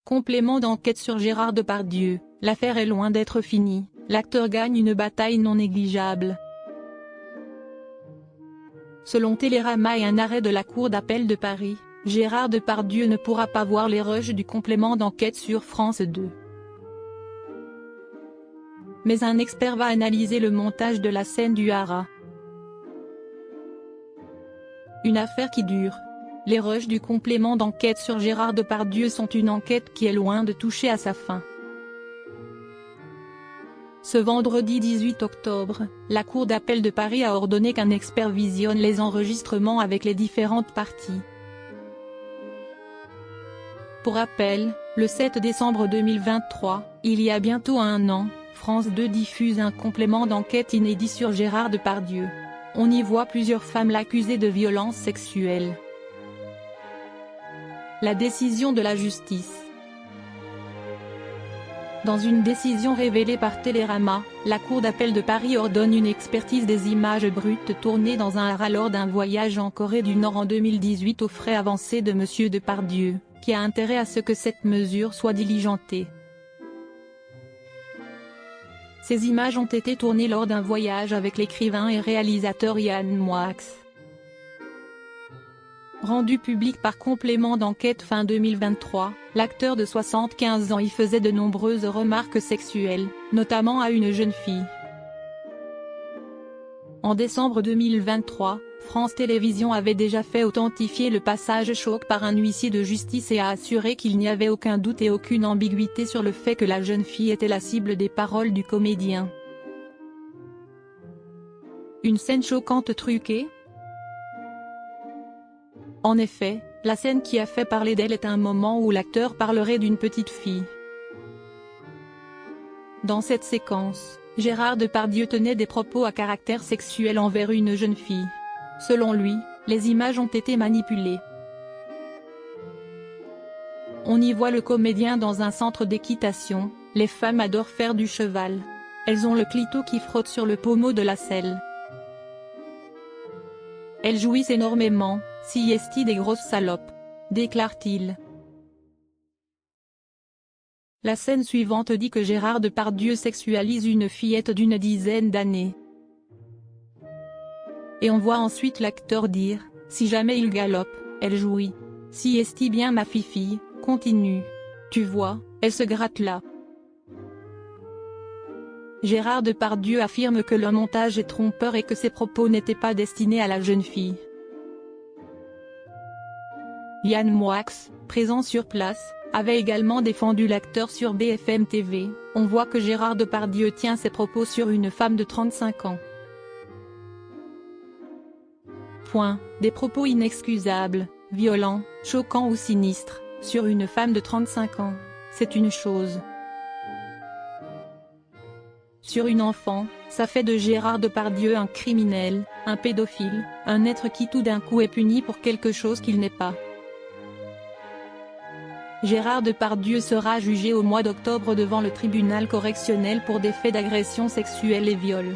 Complément d'enquête sur Gérard Depardieu, l'affaire est loin d'être finie, l'acteur gagne une bataille non négligeable. Selon Télérama et un arrêt de la Cour d'appel de Paris, Gérard Depardieu ne pourra pas voir les rushs du complément d'enquête sur France 2. Mais un expert va analyser le montage de la scène du haras. Une affaire qui dure. Les rushs du complément d'enquête sur Gérard Depardieu sont une enquête qui est loin de toucher à sa fin. Ce vendredi 18 octobre, la Cour d'appel de Paris a ordonné qu'un expert visionne les enregistrements avec les différentes parties. Pour rappel, le 7 décembre 2023, il y a bientôt 1 an, France 2 diffuse un complément d'enquête inédit sur Gérard Depardieu. On y voit plusieurs femmes l'accusées de violences sexuelles. La décision de la justice. Dans une décision révélée par Télérama, la Cour d'appel de Paris ordonne une expertise des images brutes tournées dans un haras lors d'un voyage en Corée du Nord en 2018 aux frais avancés de M. Depardieu, qui a intérêt à ce que cette mesure soit diligentée. Ces images ont été tournées lors d'un voyage avec l'écrivain et réalisateur Yann Moix. Rendu public par complément d'enquête fin 2023, l'acteur de 75 ans y faisait de nombreuses remarques sexuelles, notamment à une jeune fille. En décembre 2023, France Télévisions avait déjà fait authentifier le passage choc par un huissier de justice et a assuré qu'il n'y avait aucun doute et aucune ambiguïté sur le fait que la jeune fille était la cible des paroles du comédien. Une scène choquante truquée ? En effet, la scène qui a fait parler d'elle est un moment où l'acteur parlerait d'une petite fille. Dans cette séquence, Gérard Depardieu tenait des propos à caractère sexuel envers une jeune fille. Selon lui, les images ont été manipulées. On y voit le comédien dans un centre d'équitation, les femmes adorent faire du cheval. Elles ont le clito qui frotte sur le pommeau de la selle. Elles jouissent énormément, si est-il des grosses salopes, déclare-t-il. La scène suivante dit que Gérard Depardieu sexualise une fillette d'une dizaine d'années. Et on voit ensuite l'acteur dire, si jamais il galope, elle jouit. Si est-il bien ma fille, continue. Tu vois, elle se gratte là. Gérard Depardieu affirme que le montage est trompeur et que ses propos n'étaient pas destinés à la jeune fille. Yann Moix, présent sur place, avait également défendu l'acteur sur BFM TV. On voit que Gérard Depardieu tient ses propos sur une femme de 35 ans. Des propos inexcusables, violents, choquants ou sinistres, sur une femme de 35 ans, c'est une chose. Sur une enfant, ça fait de Gérard Depardieu un criminel, un pédophile, un être qui tout d'un coup est puni pour quelque chose qu'il n'est pas. Gérard Depardieu sera jugé au mois d'octobre devant le tribunal correctionnel pour des faits d'agression sexuelle et viol.